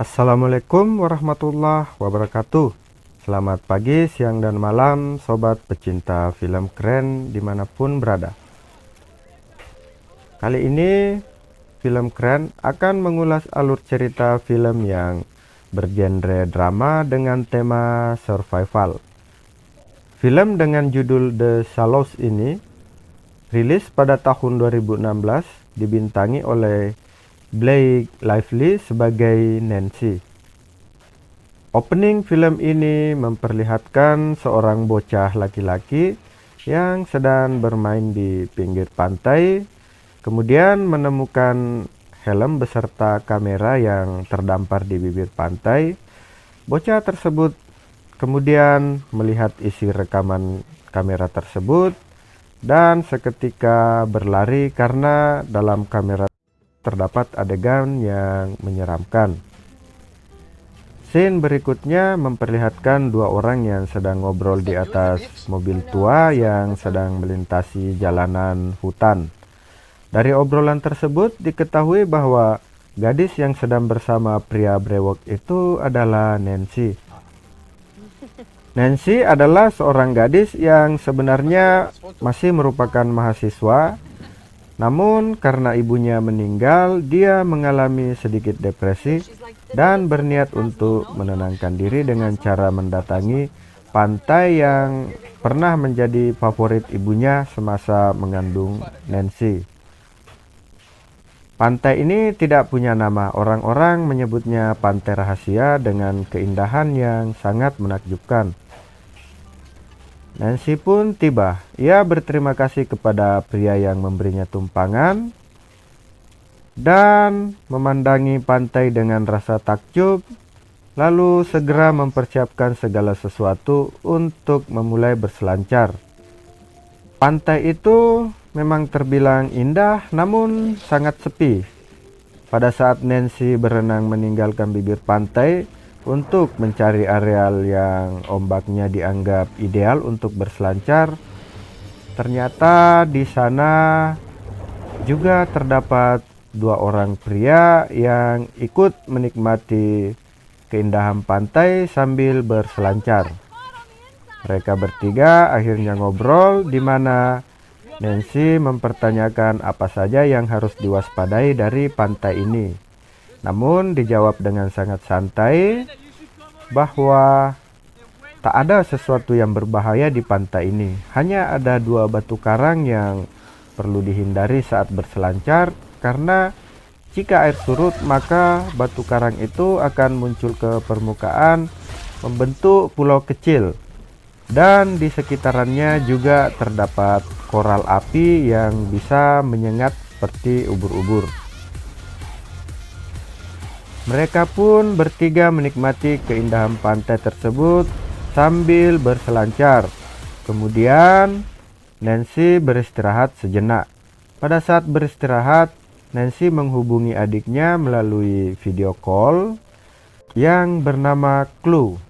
Assalamualaikum warahmatullahi wabarakatuh. Selamat pagi, siang, dan malam sobat pecinta film keren dimanapun berada. Kali ini film keren akan mengulas alur cerita film yang bergenre drama dengan tema survival. Film dengan judul The Shallows ini rilis pada tahun 2016, dibintangi oleh Blake Lively sebagai Nancy. Opening film ini memperlihatkan seorang bocah laki-laki yang sedang bermain di pinggir pantai, kemudian menemukan helm beserta kamera yang terdampar di bibir pantai. Bocah tersebut kemudian melihat isi rekaman kamera tersebut dan seketika berlari karena dalam kamera terdapat adegan yang menyeramkan. Scene berikutnya memperlihatkan dua orang yang sedang ngobrol di atas mobil tua yang sedang melintasi jalanan hutan. Dari obrolan tersebut diketahui bahwa gadis yang sedang bersama pria brewok itu adalah Nancy. Nancy adalah seorang gadis yang sebenarnya masih merupakan mahasiswa. Namun karena ibunya meninggal, dia mengalami sedikit depresi dan berniat untuk menenangkan diri dengan cara mendatangi pantai yang pernah menjadi favorit ibunya semasa mengandung Nancy. Pantai ini tidak punya nama, orang-orang menyebutnya pantai rahasia dengan keindahan yang sangat menakjubkan. Nancy pun tiba. Ia berterima kasih kepada pria yang memberinya tumpangan dan memandangi pantai dengan rasa takjub, lalu segera mempersiapkan segala sesuatu untuk memulai berselancar. Pantai itu memang terbilang indah, namun sangat sepi. Pada saat Nancy berenang meninggalkan bibir pantai untuk mencari areal yang ombaknya dianggap ideal untuk berselancar, ternyata di sana juga terdapat dua orang pria yang ikut menikmati keindahan pantai sambil berselancar. Mereka bertiga akhirnya ngobrol, di mana Nancy mempertanyakan apa saja yang harus diwaspadai dari pantai ini. Namun dijawab dengan sangat santai bahwa tak ada sesuatu yang berbahaya di pantai ini. Hanya ada dua batu karang yang perlu dihindari saat berselancar, karena jika air surut maka batu karang itu akan muncul ke permukaan membentuk pulau kecil. Dan di sekitarannya juga terdapat koral api yang bisa menyengat seperti ubur-ubur. Mereka pun bertiga menikmati keindahan pantai tersebut sambil berselancar. Kemudian Nancy beristirahat sejenak. Pada saat beristirahat, Nancy menghubungi adiknya melalui video call yang bernama Chloe.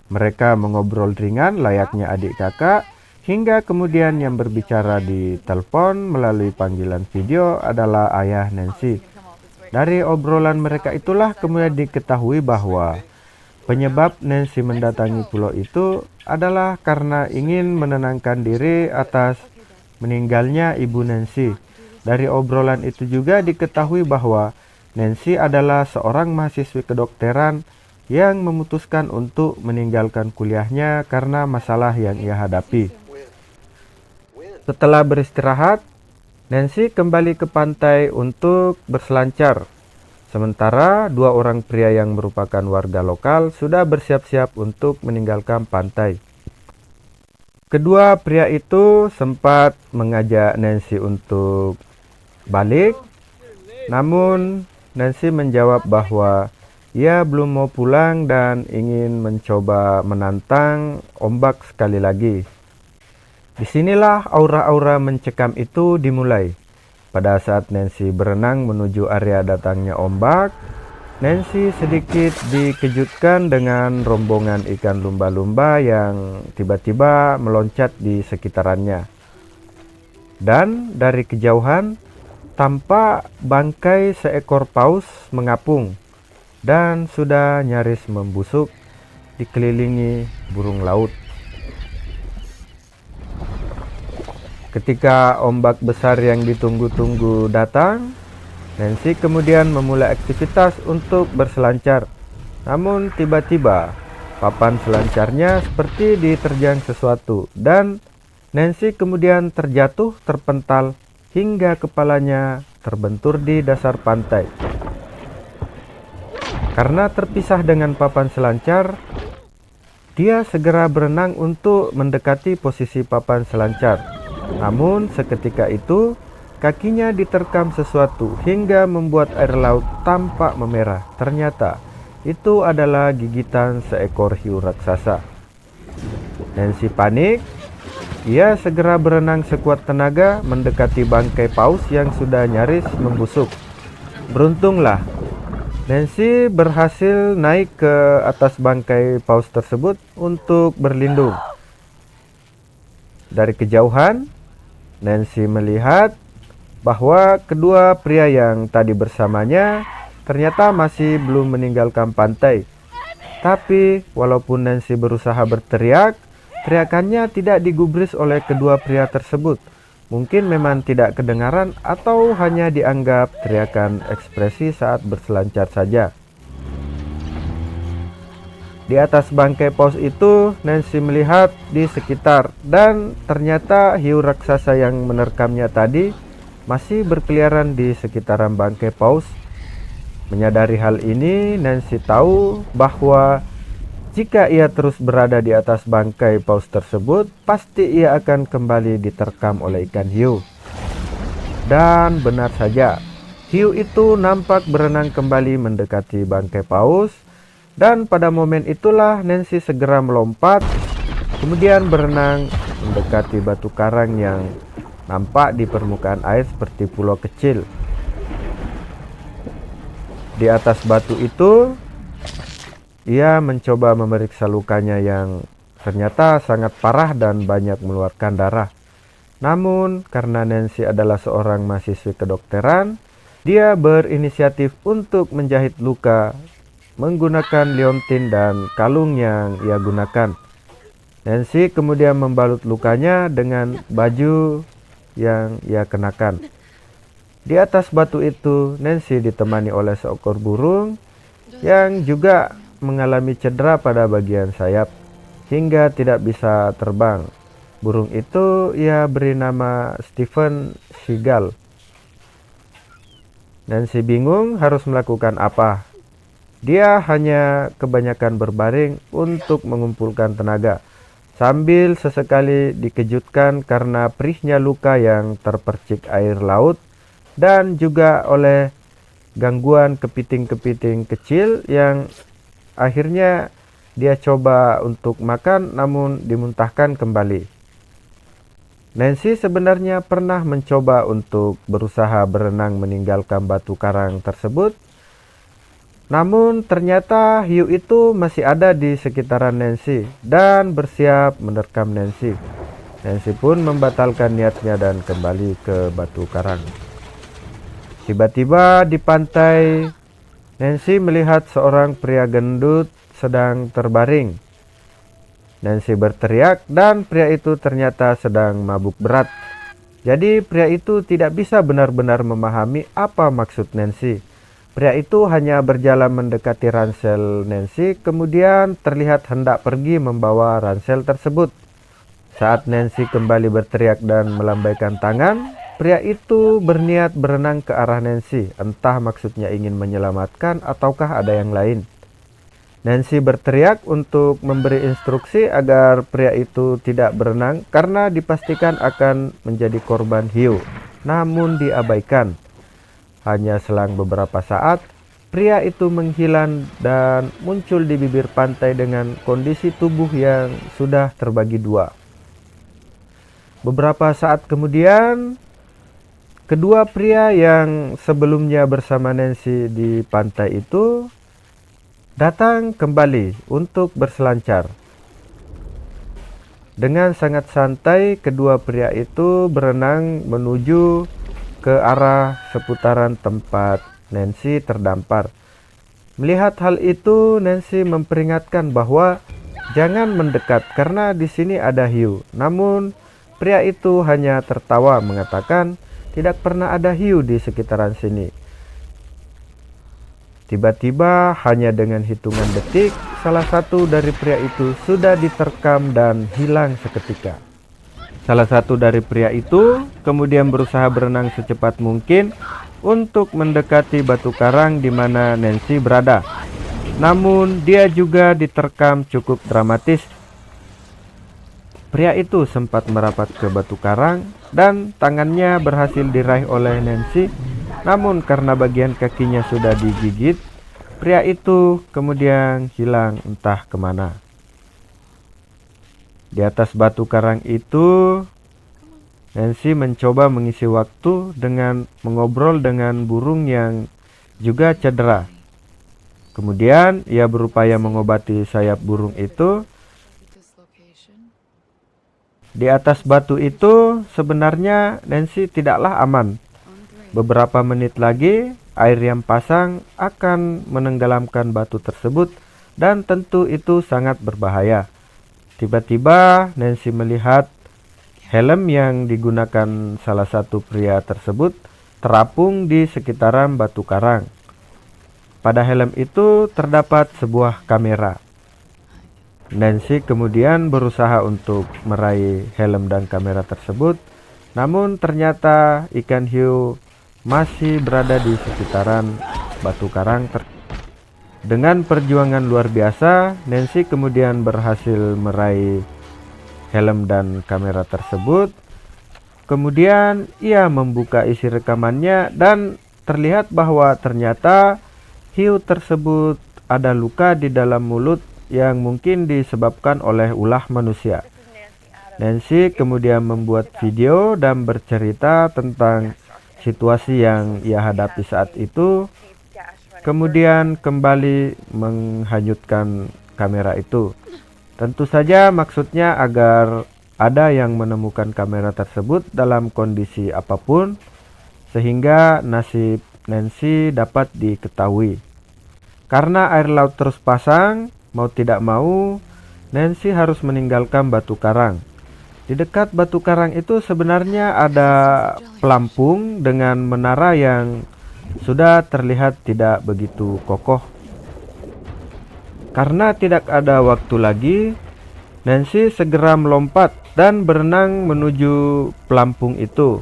Mereka mengobrol ringan layaknya adik kakak, hingga kemudian yang berbicara di telepon melalui panggilan video adalah ayah Nancy. Dari obrolan mereka itulah kemudian diketahui bahwa penyebab Nancy mendatangi pulau itu adalah karena ingin menenangkan diri atas meninggalnya ibu Nancy. Dari obrolan itu juga diketahui bahwa Nancy adalah seorang mahasiswi kedokteran yang memutuskan untuk meninggalkan kuliahnya karena masalah yang ia hadapi. Setelah beristirahat, Nancy kembali ke pantai untuk berselancar. Sementara dua orang pria yang merupakan warga lokal sudah bersiap-siap untuk meninggalkan pantai. Kedua pria itu sempat mengajak Nancy untuk balik, namun Nancy menjawab bahwa ia belum mau pulang dan ingin mencoba menantang ombak sekali lagi. Disinilah aura-aura mencekam itu dimulai. Pada saat Nancy berenang menuju area datangnya ombak, Nancy sedikit dikejutkan dengan rombongan ikan lumba-lumba yang tiba-tiba meloncat di sekitarannya. Dan dari kejauhan tampak bangkai seekor paus mengapung. dan sudah nyaris membusuk dikelilingi burung laut. Ketika ombak besar yang ditunggu-tunggu datang, Nancy kemudian memulai aktivitas untuk berselancar. Namun tiba-tiba papan selancarnya seperti diterjang sesuatu dan Nancy kemudian terjatuh terpental hingga kepalanya terbentur di dasar pantai. Karena terpisah dengan papan selancar, dia segera berenang untuk mendekati posisi papan selancar. Namun seketika itu, kakinya diterkam sesuatu hingga membuat air laut tampak memerah. Ternyata itu adalah gigitan seekor hiu raksasa. Nancy panik. Ia segera berenang sekuat tenaga mendekati bangkai paus yang sudah nyaris membusuk. Beruntunglah, Nancy berhasil naik ke atas bangkai paus tersebut untuk berlindung. Dari kejauhan, Nancy melihat bahwa kedua pria yang tadi bersamanya ternyata masih belum meninggalkan pantai. Tapi walaupun Nancy berusaha berteriak, teriakannya tidak digubris oleh kedua pria tersebut. Mungkin memang tidak kedengaran atau hanya dianggap teriakan ekspresi saat berselancar saja. Di atas bangkai paus itu, Nancy melihat di sekitar dan ternyata hiu raksasa yang menerkamnya tadi masih berkeliaran di sekitaran bangkai paus. Menyadari hal ini, Nancy tahu bahwa jika ia terus berada di atas bangkai paus tersebut, pasti ia akan kembali diterkam oleh ikan hiu. Dan benar saja, hiu itu nampak berenang kembali mendekati bangkai paus. Dan pada momen itulah Nancy segera melompat, kemudian berenang mendekati batu karang yang nampak di permukaan air seperti pulau kecil. Di atas batu itu, ia mencoba memeriksa lukanya yang ternyata sangat parah dan banyak mengeluarkan darah. Namun, karena Nancy adalah seorang mahasiswi kedokteran, dia berinisiatif untuk menjahit luka menggunakan liontin dan kalung yang ia gunakan. Nancy kemudian membalut lukanya dengan baju yang ia kenakan. Di atas batu itu, Nancy ditemani oleh seekor burung yang juga mengalami cedera pada bagian sayap hingga tidak bisa terbang. Burung itu ia beri nama Stephen Seagull. Nancy bingung harus melakukan apa. Dia hanya kebanyakan berbaring untuk mengumpulkan tenaga, sambil sesekali dikejutkan karena perihnya luka yang terpercik air laut dan juga oleh gangguan kepiting-kepiting kecil yang akhirnya dia coba untuk makan namun dimuntahkan kembali. Nancy sebenarnya pernah mencoba untuk berusaha berenang meninggalkan batu karang tersebut. Namun ternyata hiu itu masih ada di sekitaran Nancy dan bersiap menerkam Nancy. Nancy pun membatalkan niatnya dan kembali ke batu karang. Tiba-tiba di pantai, Nancy melihat seorang pria gendut sedang terbaring. Nancy berteriak dan pria itu ternyata sedang mabuk berat. Jadi pria itu tidak bisa benar-benar memahami apa maksud Nancy. Pria itu hanya berjalan mendekati ransel Nancy, kemudian terlihat hendak pergi membawa ransel tersebut. Saat Nancy kembali berteriak dan melambaikan tangan, pria itu berniat berenang ke arah Nancy, entah maksudnya ingin menyelamatkan ataukah ada yang lain. Nancy berteriak untuk memberi instruksi agar pria itu tidak berenang karena dipastikan akan menjadi korban hiu, namun diabaikan. Hanya selang beberapa saat, pria itu menghilang dan muncul di bibir pantai dengan kondisi tubuh yang sudah terbagi dua. Beberapa saat kemudian, kedua pria yang sebelumnya bersama Nancy di pantai itu datang kembali untuk berselancar. Dengan sangat santai, kedua pria itu berenang menuju ke arah seputaran tempat Nancy terdampar. Melihat hal itu, Nancy memperingatkan bahwa jangan mendekat karena di sini ada hiu. Namun, pria itu hanya tertawa mengatakan tidak pernah ada hiu di sekitaran sini. Tiba-tiba hanya dengan hitungan detik, salah satu dari pria itu sudah diterkam dan hilang seketika. Salah satu dari pria itu kemudian berusaha berenang secepat mungkin untuk mendekati batu karang di mana Nancy berada. Namun dia juga diterkam cukup dramatis. Pria itu sempat merapat ke batu karang dan tangannya berhasil diraih oleh Nancy. Namun karena bagian kakinya sudah digigit, pria itu kemudian hilang entah kemana. Di atas batu karang itu, Nancy mencoba mengisi waktu dengan mengobrol dengan burung yang juga cedera. Kemudian ia berupaya mengobati sayap burung itu. Di atas batu itu sebenarnya Nancy tidaklah aman. Beberapa menit lagi air yang pasang akan menenggelamkan batu tersebut dan tentu itu sangat berbahaya. Tiba-tiba Nancy melihat helm yang digunakan salah satu pria tersebut terapung di sekitaran batu karang. Pada helm itu terdapat sebuah kamera. Nancy kemudian berusaha untuk meraih helm dan kamera tersebut, namun ternyata ikan hiu masih berada di sekitaran batu karang. Dengan perjuangan luar biasa, Nancy kemudian berhasil meraih helm dan kamera tersebut. Kemudian ia membuka isi rekamannya dan terlihat bahwa ternyata hiu tersebut ada luka di dalam mulut yang mungkin disebabkan oleh ulah manusia. Nancy kemudian membuat video dan bercerita tentang situasi yang ia hadapi saat itu, kemudian kembali menghanyutkan kamera itu. Tentu saja maksudnya agar ada yang menemukan kamera tersebut dalam kondisi apapun, sehingga nasib Nancy dapat diketahui. Karena air laut terus pasang, mau tidak mau, Nancy harus meninggalkan batu karang. Di dekat batu karang itu sebenarnya ada pelampung dengan menara yang sudah terlihat tidak begitu kokoh. Karena tidak ada waktu lagi, Nancy segera melompat dan berenang menuju pelampung itu.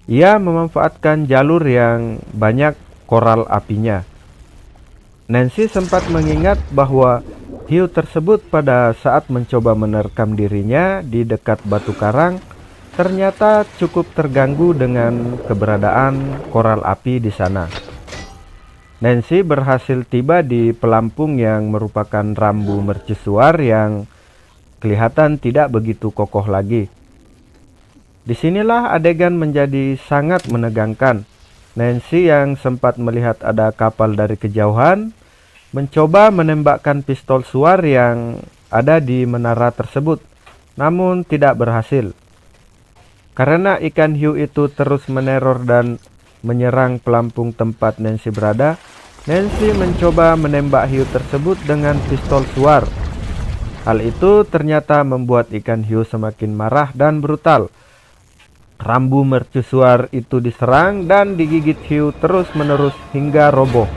Ia memanfaatkan jalur yang banyak koral apinya. Nancy sempat mengingat bahwa hiu tersebut pada saat mencoba menerkam dirinya di dekat batu karang ternyata cukup terganggu dengan keberadaan koral api di sana. Nancy berhasil tiba di pelampung yang merupakan rambu mercusuar yang kelihatan tidak begitu kokoh lagi. Disinilah adegan menjadi sangat menegangkan. Nancy yang sempat melihat ada kapal dari kejauhan mencoba menembakkan pistol suar yang ada di menara tersebut, namun tidak berhasil. Karena ikan hiu itu terus meneror dan menyerang pelampung tempat Nancy berada, Nancy mencoba menembak hiu tersebut dengan pistol suar. Hal itu ternyata membuat ikan hiu semakin marah dan brutal. Rambu mercusuar itu diserang dan digigit hiu terus-menerus hingga roboh.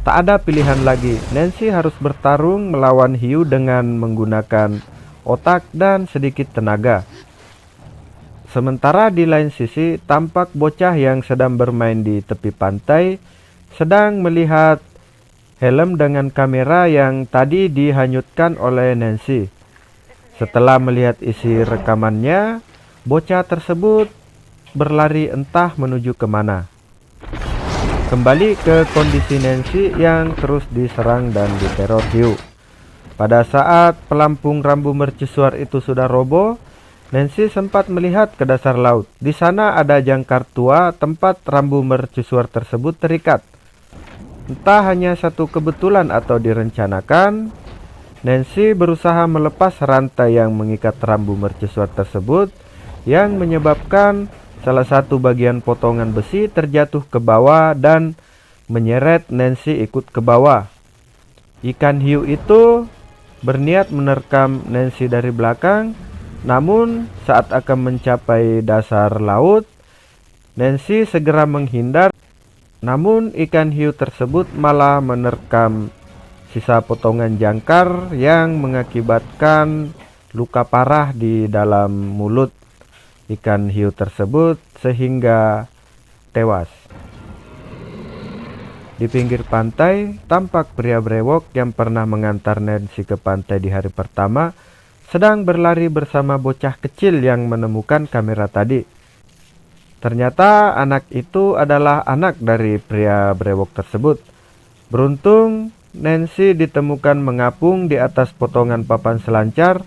Tak ada pilihan lagi, Nancy harus bertarung melawan hiu dengan menggunakan otak dan sedikit tenaga. Sementara di lain sisi, tampak bocah yang sedang bermain di tepi pantai, sedang melihat helm dengan kamera yang tadi dihanyutkan oleh Nancy. Setelah melihat isi rekamannya, bocah tersebut berlari entah menuju kemana. Kembali ke kondisi Nancy yang terus diserang dan diteror hiu. Pada saat pelampung rambu mercusuar itu sudah roboh, Nancy sempat melihat ke dasar laut. Di sana ada jangkar tua tempat rambu mercusuar tersebut terikat. Entah hanya satu kebetulan atau direncanakan, Nancy berusaha melepas rantai yang mengikat rambu mercusuar tersebut yang menyebabkan salah satu bagian potongan besi terjatuh ke bawah dan menyeret Nancy ikut ke bawah. Ikan hiu itu berniat menerkam Nancy dari belakang, namun saat akan mencapai dasar laut, Nancy segera menghindar. Namun ikan hiu tersebut malah menerkam sisa potongan jangkar yang mengakibatkan luka parah di dalam mulut ikan hiu tersebut sehingga tewas. Di pinggir pantai, tampak pria brewok yang pernah mengantar Nancy ke pantai di hari pertama sedang berlari bersama bocah kecil yang menemukan kamera tadi. Ternyata anak itu adalah anak dari pria brewok tersebut. Beruntung, Nancy ditemukan mengapung di atas potongan papan selancar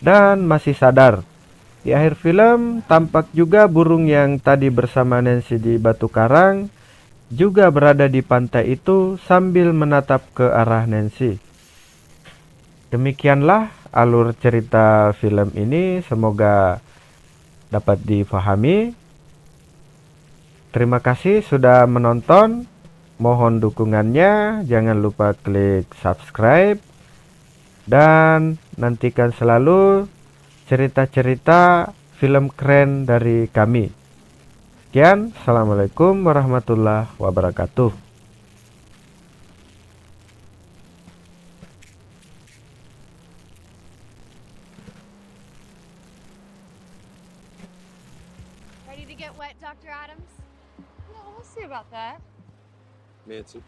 dan masih sadar. Di akhir film, tampak juga burung yang tadi bersama Nancy di batu karang juga berada di pantai itu sambil menatap ke arah Nancy. Demikianlah alur cerita film ini, semoga dapat difahami. Terima kasih sudah menonton. Mohon dukungannya, jangan lupa klik subscribe dan nantikan selalu cerita-cerita film keren dari kami. Sekian, assalamualaikum warahmatullahi wabarakatuh. Ready to get wet, Dr. Adams? No, we'll see about that. Nancy,